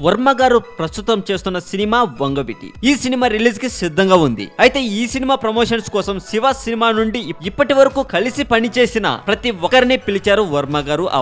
వర్మ గారు ప్రస్తుతం చేస్తున్న సినిమా వంగవీటి. ఈ సినిమా రిలీజ్ కి సిద్ధంగా ఉంది. అయితే ఈ సినిమా ప్రమోషన్స్ కోసం శివ సినిమా నుండి ఇప్పటి వరకు కలిసి పనిచేసిన ప్రతి ఒక్కరిని పిలిచారు వర్మ గారు ఆ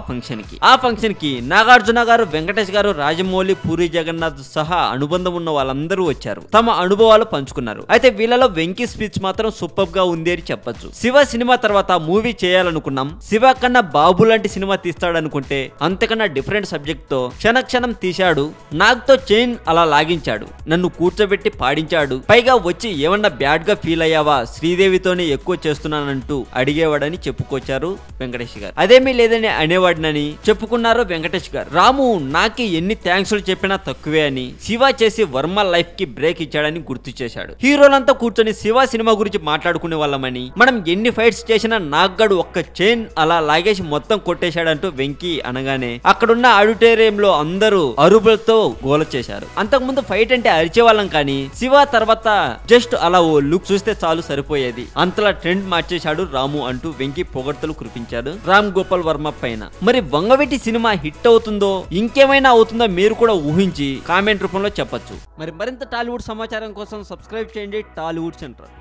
ఫంక్షన్ కి నాగార్జున గారు, వెంకటేష్ గారు, రాజమౌళి, పూరి జగన్నాథ్ సహా అనుబంధం ఉన్న వాళ్ళందరూ వచ్చారు. తమ అనుభవాలు పంచుకున్నారు. అయితే వీళ్ళలో వెంకీ స్పీచ్ మాత్రం సూపర్ గా ఉంది అని చెప్పొచ్చు. శివ సినిమా తర్వాత మూవీ చేయాలనుకున్నాం, శివ కన్నా బాబు లాంటి సినిమా తీస్తాడనుకుంటే అంతకన్నా డిఫరెంట్ సబ్జెక్ట్ తో క్షణక్షణం తీశాడు. నాగ్తో చైన్ అలా లాగించాడు, నన్ను కూర్చోబెట్టి పాడించాడు. పైగా వచ్చి ఏమన్నా బ్యాడ్ గా ఫీల్ అయ్యావా, శ్రీదేవితోనే ఎక్కువ చేస్తున్నానంటూ అడిగేవాడని చెప్పుకొచ్చారు వెంకటేష్ గారు. అదేమీ లేదని అనేవాడినని చెప్పుకున్నారు వెంకటేష్ గారు. రాము నాకి ఎన్ని థ్యాంక్స్లు చెప్పినా తక్కువే అని శివ చేసి వర్మ లైఫ్ కి బ్రేక్ ఇచ్చాడని గుర్తు చేశాడు. హీరోలంతా కూర్చొని శివ సినిమా గురించి మాట్లాడుకునే వాళ్ళమని, మనం ఎన్ని ఫైట్స్ చేసినా నాగ్గడు ఒక్క చైన్ అలా లాగేసి మొత్తం కొట్టేశాడంటూ వెంకీ అనగానే అక్కడున్న ఆడిటోరియంలో అందరూ అరుపులతో గోల చేశారు. అంతకుముందు ఫైట్ అంటే అరిచేవాళ్ళం, కానీ శివ తర్వాత జస్ట్ అలా ఓ లుక్ చూస్తే చాలు సరిపోయేది, అంతలా ట్రెండ్ మార్చేశాడు రాము అంటూ వెంకీ పొగడ్తలు కురిపించాడు రామ్ గోపాల్ వర్మ పైన. మరి వంగవీటి సినిమా హిట్ అవుతుందో ఇంకేమైనా అవుతుందో మీరు కూడా ఊహించి కామెంట్ రూపంలో చెప్పొచ్చు. మరి మరింత టాలీవుడ్ సమాచారం కోసం సబ్స్క్రైబ్ చేయండి టాలీవుడ్ సెంటర్.